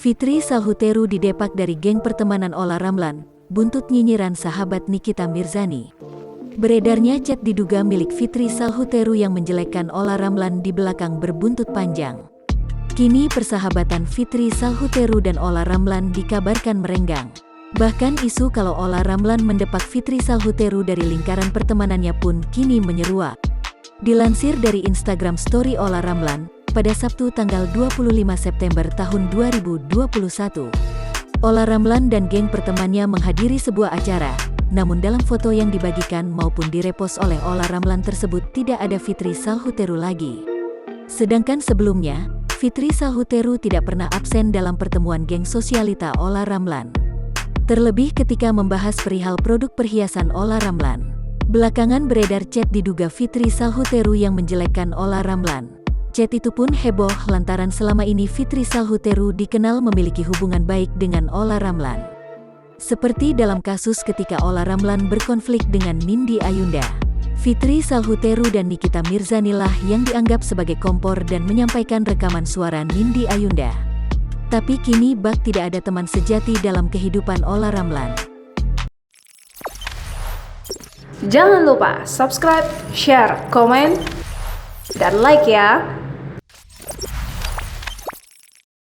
Fitri Salhuteru didepak dari geng pertemanan Ola Ramlan, buntut nyinyiran sahabat Nikita Mirzani. Beredarnya chat diduga milik Fitri Salhuteru yang menjelekkan Ola Ramlan di belakang berbuntut panjang. Kini persahabatan Fitri Salhuteru dan Ola Ramlan dikabarkan merenggang. Bahkan isu kalau Ola Ramlan mendepak Fitri Salhuteru dari lingkaran pertemanannya pun kini menyeruak. Dilansir dari Instagram Story Ola Ramlan, pada Sabtu tanggal 25 September tahun 2021, Ola Ramlan dan geng pertemannya menghadiri sebuah acara, namun dalam foto yang dibagikan maupun direpost oleh Ola Ramlan tersebut tidak ada Fitri Salhuteru lagi. Sedangkan sebelumnya, Fitri Salhuteru tidak pernah absen dalam pertemuan geng sosialita Ola Ramlan. Terlebih ketika membahas perihal produk perhiasan Ola Ramlan. Belakangan beredar chat diduga Fitri Salhuteru yang menjelekkan Ola Ramlan. Chat itu pun heboh lantaran selama ini Fitri Salhuteru dikenal memiliki hubungan baik dengan Ola Ramlan. Seperti dalam kasus ketika Ola Ramlan berkonflik dengan Nindi Ayunda. Fitri Salhuteru dan Nikita Mirzani lah yang dianggap sebagai kompor dan menyampaikan rekaman suara Nindi Ayunda. Tapi kini bak tidak ada teman sejati dalam kehidupan Ola Ramlan. Jangan lupa subscribe, share, komen, dan like ya!